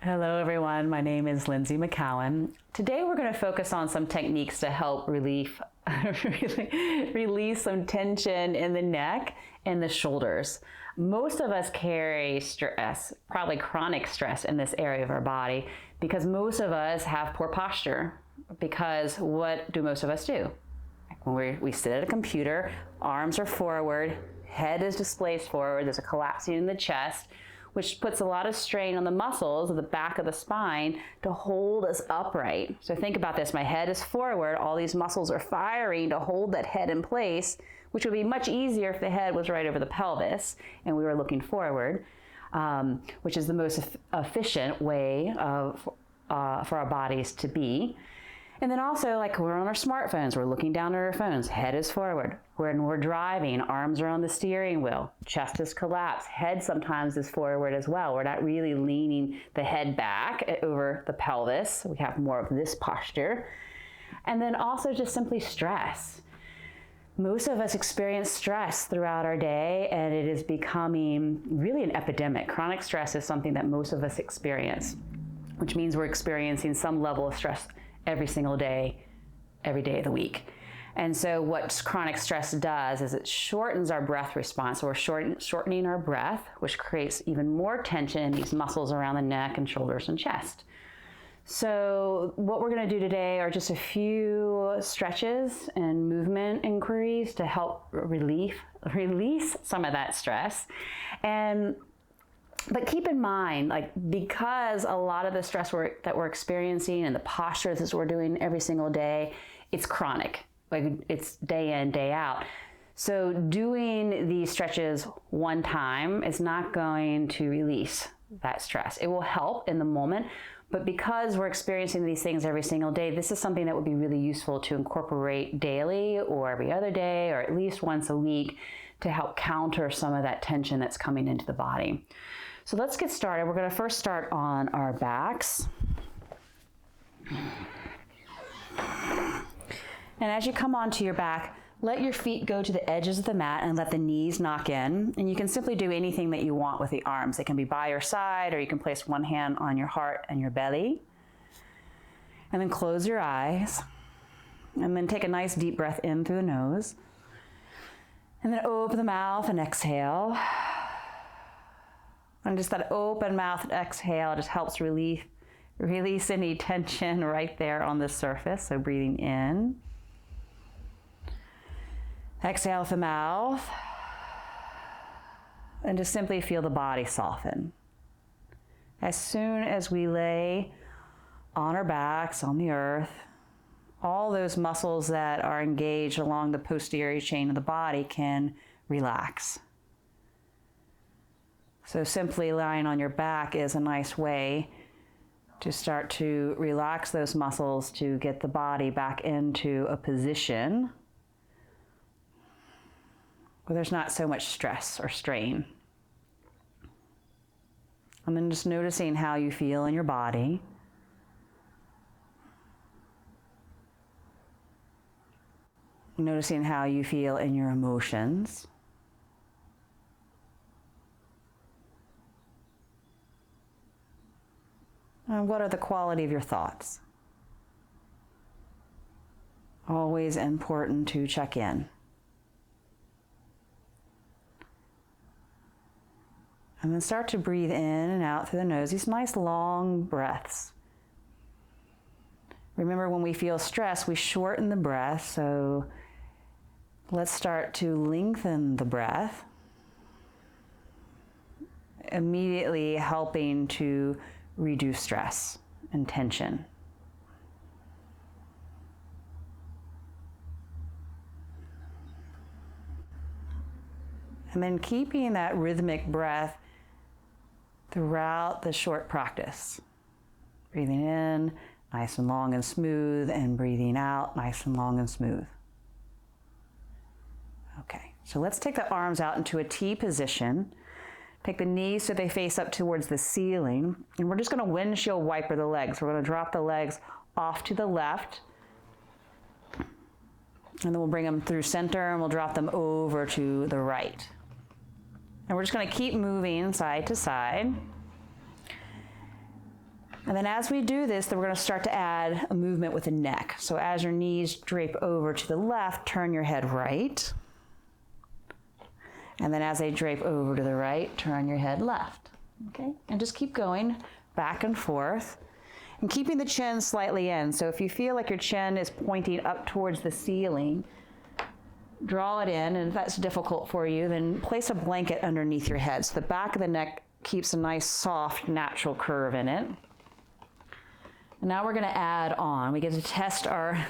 Hello everyone, my name is Lynsie McKeown. Today we're going to focus on some techniques to help release some tension in the neck and the shoulders. Most of us carry stress, probably chronic stress in this area of our body because most of us have poor posture. Because what do most of us do? When we sit at a computer, arms are forward, head is displaced forward, there's a collapsing in the chest, which puts a lot of strain on the muscles of the back of the spine to hold us upright. So think about this, my head is forward, all these muscles are firing to hold that head in place, which would be much easier if the head was right over the pelvis and we were looking forward, which is the most efficient way for our bodies to be. And then also, like we're on our smartphones, we're looking down at our phones, head is forward. When we're driving, arms are on the steering wheel, chest is collapsed, head sometimes is forward as well. We're not really leaning the head back over the pelvis. We have more of this posture. And then also just simply stress. Most of us experience stress throughout our day, and it is becoming really an epidemic. Chronic stress is something that most of us experience, which means we're experiencing some level of stress every single day, every day of the week. And so what chronic stress does is it shortens our breath response. So we're shortening our breath, which creates even more tension in these muscles around the neck and shoulders and chest. So what we're going to do today are just a few stretches and movement inquiries to help release some of that stress. But keep in mind, because a lot of the stress that we're experiencing and the postures that we're doing every single day, it's chronic. It's day in, day out. So doing these stretches one time is not going to release that stress. It will help in the moment, but because we're experiencing these things every single day, this is something that would be really useful to incorporate daily or every other day or at least once a week to help counter some of that tension that's coming into the body. So let's get started. We're going to first start on our backs. And as you come onto your back, let your feet go to the edges of the mat and let the knees knock in. And you can simply do anything that you want with the arms. They can be by your side, or you can place one hand on your heart and your belly. And then close your eyes. And then take a nice deep breath in through the nose. And then open the mouth and exhale. And just that open mouth exhale just helps release any tension right there on the surface. So breathing in. Exhale with the mouth. And just simply feel the body soften. As soon as we lay on our backs, on the earth, all those muscles that are engaged along the posterior chain of the body can relax. So simply lying on your back is a nice way to start to relax those muscles to get the body back into a position where there's not so much stress or strain. And then just noticing how you feel in your body. Noticing how you feel in your emotions. And what are the quality of your thoughts? Always important to check in. And then start to breathe in and out through the nose, these nice long breaths. Remember, when we feel stress, we shorten the breath, so let's start to lengthen the breath, immediately helping to reduce stress and tension. And then keeping that rhythmic breath throughout the short practice. Breathing in, nice and long and smooth, and breathing out, nice and long and smooth. Okay, so let's take the arms out into a T position. Take the knees so they face up towards the ceiling. And we're just going to windshield wiper the legs. We're going to drop the legs off to the left. And then we'll bring them through center and we'll drop them over to the right. And we're just going to keep moving side to side. And then as we do this, then we're going to start to add a movement with the neck. So as your knees drape over to the left, turn your head right. And then as they drape over to the right, turn your head left. Okay? And just keep going back and forth. And keeping the chin slightly in. So if you feel like your chin is pointing up towards the ceiling, draw it in. And if that's difficult for you, then place a blanket underneath your head. So the back of the neck keeps a nice, soft, natural curve in it. And now we're going to add on. We get to test our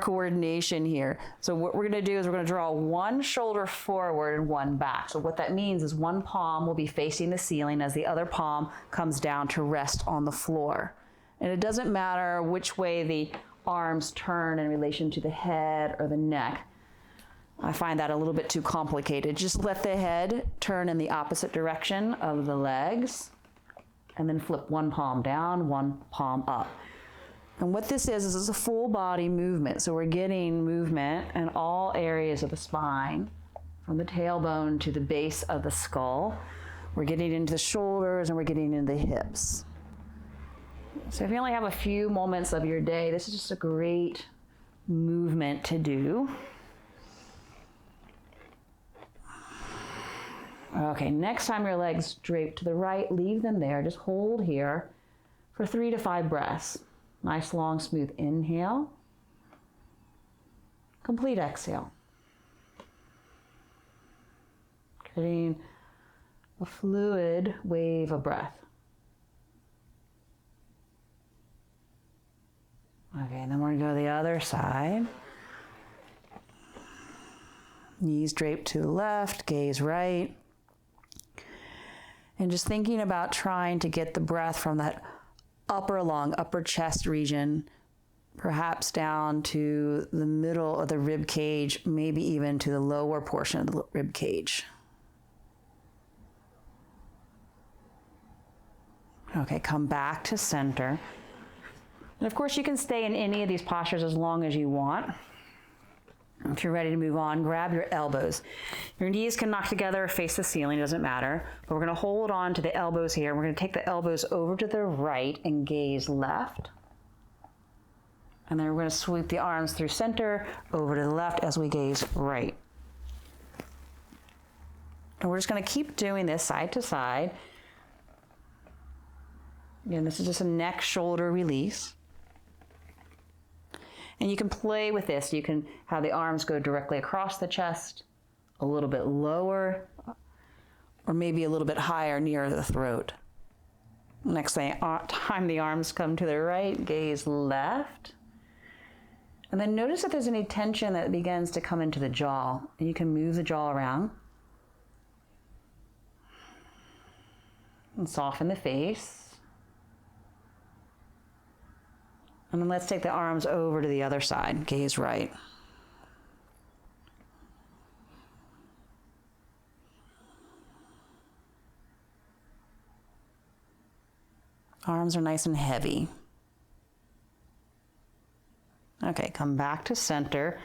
coordination here. So what we're going to do is we're going to draw one shoulder forward and one back. So what that means is one palm will be facing the ceiling as the other palm comes down to rest on the floor. And it doesn't matter which way the arms turn in relation to the head or the neck. I find that a little bit too complicated. Just let the head turn in the opposite direction of the legs, and then flip one palm down, one palm up. And what this is it's a full body movement. So we're getting movement in all areas of the spine, from the tailbone to the base of the skull. We're getting into the shoulders and we're getting into the hips. So if you only have a few moments of your day, this is just a great movement to do. Okay, next time your legs drape to the right, leave them there. Just hold here for 3 to 5 breaths. Nice, long, smooth inhale. Complete exhale. Getting a fluid wave of breath. Okay, and then we're going to go to the other side. Knees drape to the left, gaze right. And just thinking about trying to get the breath from that upper lung, upper chest region, perhaps down to the middle of the rib cage, maybe even to the lower portion of the rib cage. Okay, come back to center. And of course, you can stay in any of these postures as long as you want. If you're ready to move on, grab your elbows. Your knees can knock together or face the ceiling, doesn't matter. But we're going to hold on to the elbows here. We're going to take the elbows over to the right and gaze left. And then we're going to sweep the arms through center, over to the left as we gaze right. And we're just going to keep doing this side to side. Again, this is just a neck shoulder release. And you can play with this. You can have the arms go directly across the chest, a little bit lower, or maybe a little bit higher near the throat. Next time the arms come to the right, gaze left. And then notice if there's any tension that begins to come into the jaw. And you can move the jaw around. And soften the face. And then let's take the arms over to the other side. Gaze right. Arms are nice and heavy. Okay, come back to center.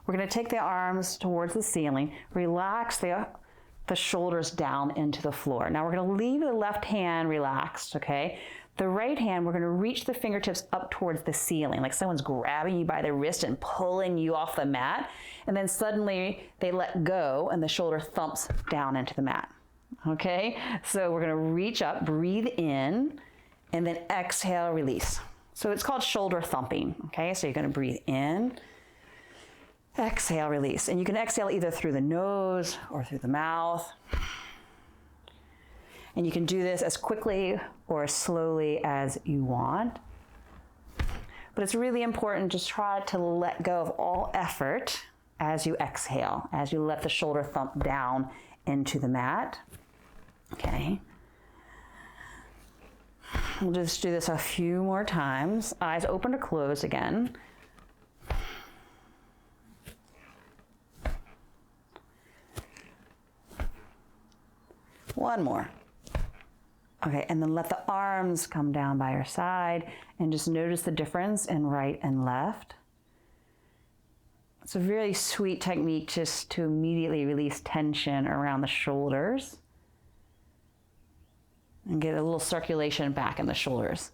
We're going to take the arms towards the ceiling. Relax the shoulders down into the floor. Now we're going to leave the left hand relaxed, okay? The right hand, we're going to reach the fingertips up towards the ceiling, like someone's grabbing you by the wrist and pulling you off the mat. And then suddenly they let go and the shoulder thumps down into the mat. Okay? So we're going to reach up, breathe in, and then exhale, release. So it's called shoulder thumping. Okay? So you're going to breathe in, exhale, release. And you can exhale either through the nose or through the mouth. And you can do this as quickly or as slowly as you want. But it's really important to try to let go of all effort as you exhale, as you let the shoulder thump down into the mat. Okay. We'll just do this a few more times. Eyes open to close again. One more. Okay, and then let the arms come down by your side and just notice the difference in right and left. It's a really sweet technique just to immediately release tension around the shoulders. And get a little circulation back in the shoulders.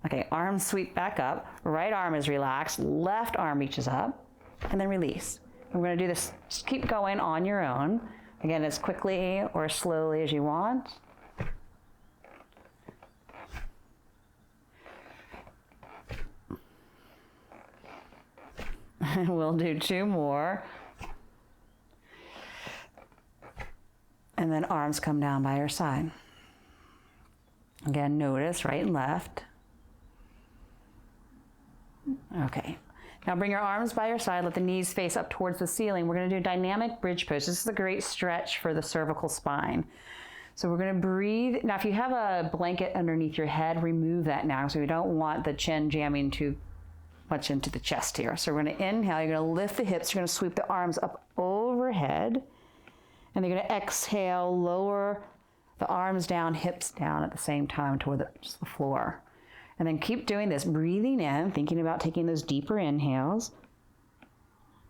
Okay, arms sweep back up. Right arm is relaxed. Left arm reaches up. And then release. And we're going to do this. Just keep going on your own. Again, as quickly or slowly as you want. We'll do 2 more. And then arms come down by your side. Again, notice right and left. Okay. Now bring your arms by your side, let the knees face up towards the ceiling. We're going to do dynamic bridge pose. This is a great stretch for the cervical spine. So we're going to breathe. Now if you have a blanket underneath your head, remove that now, so we don't want the chin jamming too much into the chest here. So we're going to inhale, you're going to lift the hips, you're going to sweep the arms up overhead, and you're going to exhale, lower the arms down, hips down at the same time toward the floor. And then keep doing this, breathing in, thinking about taking those deeper inhales.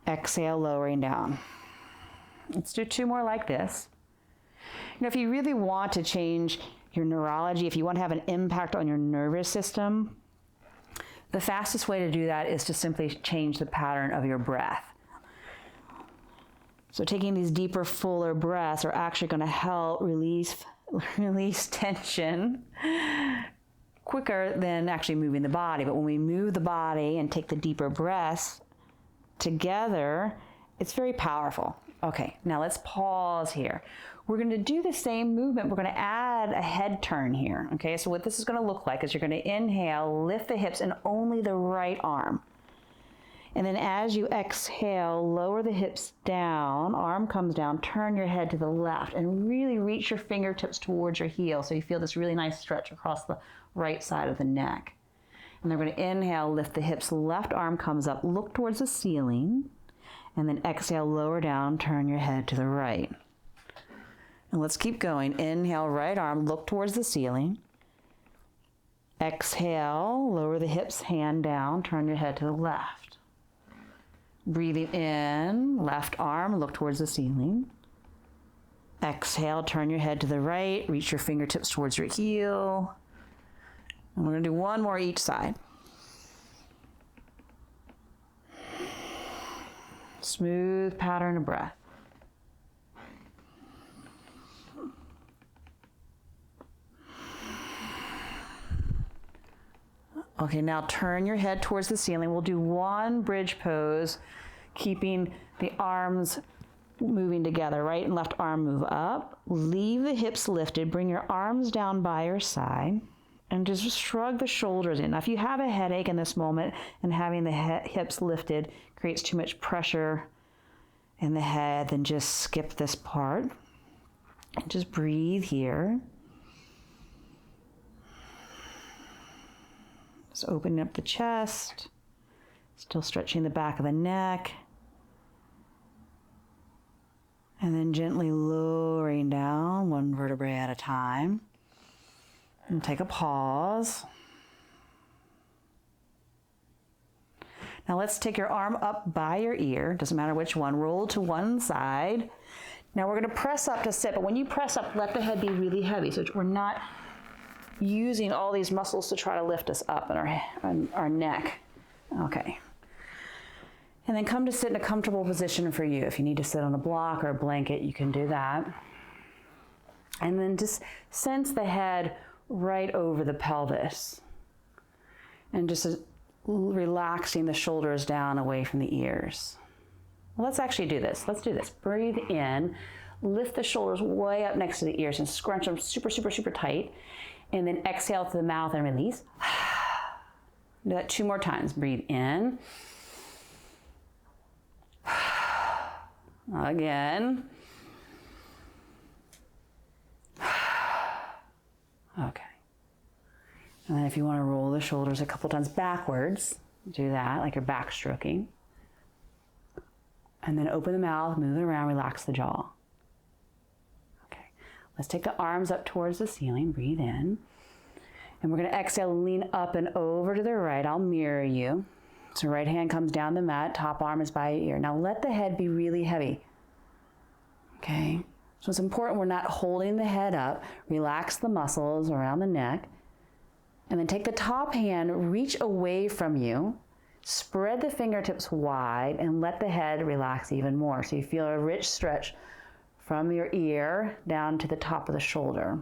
Exhale, lowering down. Let's do 2 more like this. You know, if you really want to change your neurology, if you want to have an impact on your nervous system, the fastest way to do that is to simply change the pattern of your breath. So taking these deeper, fuller breaths are actually going to help release tension quicker than actually moving the body. But when we move the body and take the deeper breaths together, it's very powerful. Okay, now let's pause here. We're going to do the same movement. We're going to add a head turn here. Okay, so what this is going to look like is you're going to inhale, lift the hips and only the right arm. And then as you exhale, lower the hips down, arm comes down, turn your head to the left and really reach your fingertips towards your heel so you feel this really nice stretch across the right side of the neck. And then we're going to inhale, lift the hips, left arm comes up, look towards the ceiling, and then exhale, lower down, turn your head to the right. And let's keep going. Inhale, right arm, look towards the ceiling. Exhale, lower the hips, hand down, turn your head to the left. Breathing in, left arm, look towards the ceiling. Exhale, turn your head to the right, reach your fingertips towards your heel. And we're going to do 1 more each side. Smooth pattern of breath. Okay, now turn your head towards the ceiling. We'll do 1 bridge pose, keeping the arms moving together. Right and left arm move up. Leave the hips lifted. Bring your arms down by your side. And just shrug the shoulders in. Now, if you have a headache in this moment and having the hips lifted creates too much pressure in the head, then just skip this part. And just breathe here. Just opening up the chest, still stretching the back of the neck, and then gently lowering down 1 vertebrae at a time. And take a pause. Now let's take your arm up by your ear, doesn't matter which one, roll to one side. Now we're going to press up to sit, but when you press up, let the head be really heavy so we're not using all these muscles to try to lift us up in our neck. Okay. And then come to sit in a comfortable position for you. If you need to sit on a block or a blanket, you can do that. And then just sense the head right over the pelvis. And just relaxing the shoulders down away from the ears. Well, let's actually do this. Let's do this. Breathe in, lift the shoulders way up next to the ears and scrunch them super, super, super tight. And then exhale to the mouth and release. Do that 2 more times. Breathe in. Again. Okay. And then if you want to roll the shoulders a couple times backwards, do that, like you're backstroking. And then open the mouth, move it around, relax the jaw. Okay. Let's take the arms up towards the ceiling, breathe in. And we're going to exhale, lean up and over to the right. I'll mirror you. So right hand comes down the mat, top arm is by your ear. Now let the head be really heavy. Okay. So it's important we're not holding the head up. Relax the muscles around the neck. And then take the top hand, reach away from you, spread the fingertips wide, and let the head relax even more. So you feel a rich stretch from your ear down to the top of the shoulder.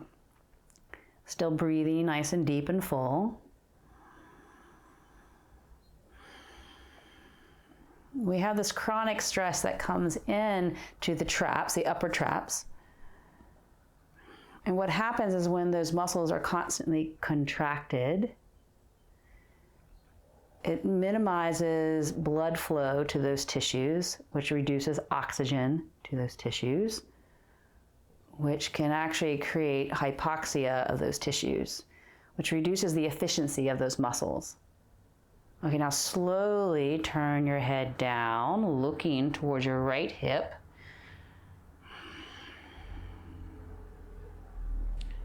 Still breathing nice and deep and full. We have this chronic stress that comes in to the traps, the upper traps. And what happens is when those muscles are constantly contracted, it minimizes blood flow to those tissues, which reduces oxygen to those tissues, which can actually create hypoxia of those tissues, which reduces the efficiency of those muscles. Okay, now slowly turn your head down, looking towards your right hip.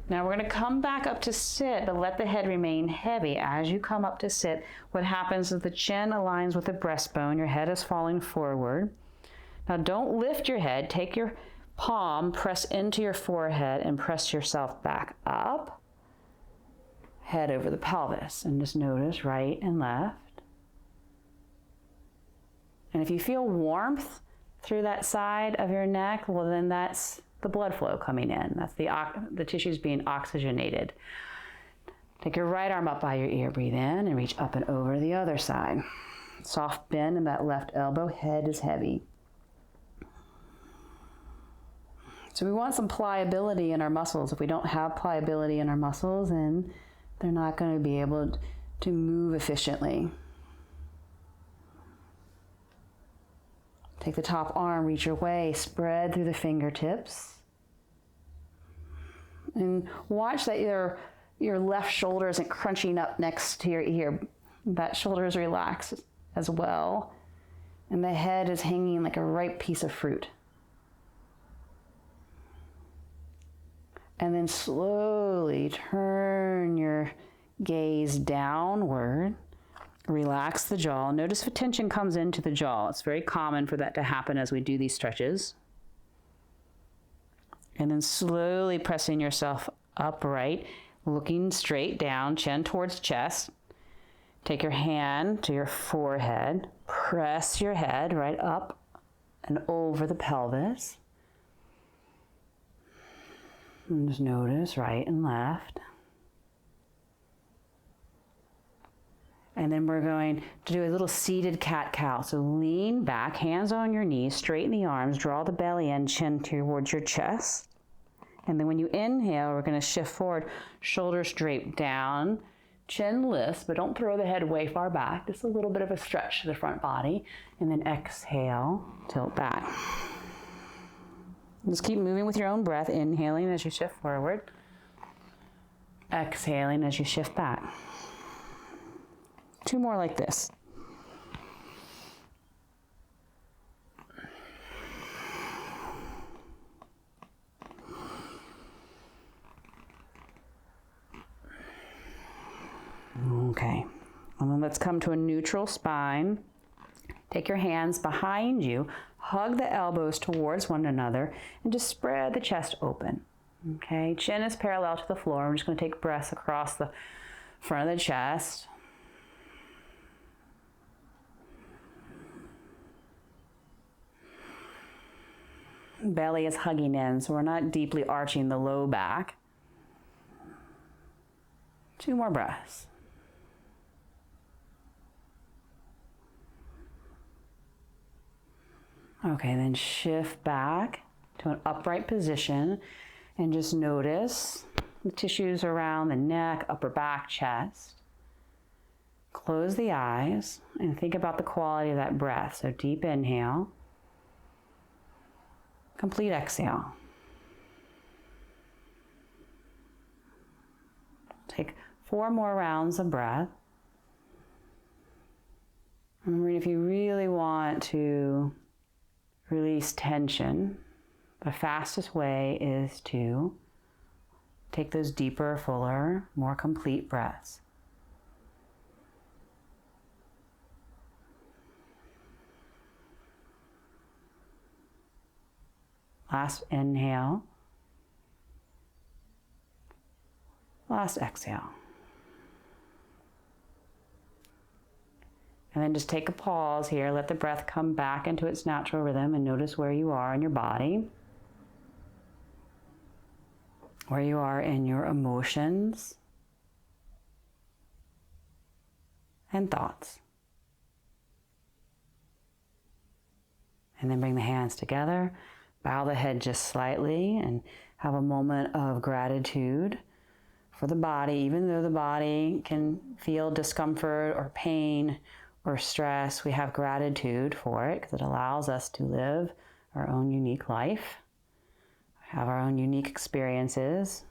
Now we're going to come back up to sit, but let the head remain heavy. As you come up to sit, what happens is the chin aligns with the breastbone. Your head is falling forward. Now don't lift your head. Take your palm, press into your forehead, and press yourself back up. Head over the pelvis, and just notice right and left. And if you feel warmth through that side of your neck, well then that's the blood flow coming in. That's the tissues being oxygenated. Take your right arm up by your ear, breathe in and reach up and over the other side. Soft bend in that left elbow, head is heavy. So we want some pliability in our muscles. If we don't have pliability in our muscles, then they're not going to be able to move efficiently. Take the top arm, reach your way, spread through the fingertips. And watch that your left shoulder isn't crunching up next to your ear. That shoulder is relaxed as well. And the head is hanging like a ripe piece of fruit. And then slowly turn your gaze downward. Relax the jaw. Notice if tension comes into the jaw. It's very common for that to happen as we do these stretches. And then slowly pressing yourself upright, looking straight down, chin towards chest. Take your hand to your forehead. Press your head right up and over the pelvis. And just notice right and left. And then we're going to do a little seated cat-cow. So lean back, hands on your knees, straighten the arms, draw the belly in, chin towards your chest. And then when you inhale, we're going to shift forward, shoulders drape down, chin lifts, but don't throw the head way far back. Just a little bit of a stretch to the front body. And then exhale, tilt back. Just keep moving with your own breath, inhaling as you shift forward, exhaling as you shift back. 2 more like this. Okay, and then let's come to a neutral spine. Take your hands behind you, hug the elbows towards one another, and just spread the chest open. Okay, chin is parallel to the floor. I'm just going to take breaths across the front of the chest. Belly is hugging in, so we're not deeply arching the low back. 2 more breaths. Okay, then shift back to an upright position and just notice the tissues around the neck, upper back, chest. Close the eyes and think about the quality of that breath. So deep inhale. Complete exhale. Take 4 more rounds of breath. And if you really want to release tension, the fastest way is to take those deeper, fuller, more complete breaths. Last inhale. Last exhale. And then just take a pause here. Let the breath come back into its natural rhythm and notice where you are in your body, where you are in your emotions and thoughts. And then bring the hands together, bow the head just slightly, and have a moment of gratitude for the body, even though the body can feel discomfort or pain or stress. We have gratitude for it because it allows us to live our own unique life, have our own unique experiences.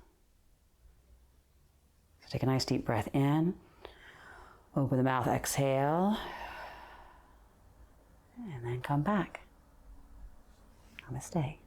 So take a nice deep breath in, open the mouth, exhale, and then come back. Namaste.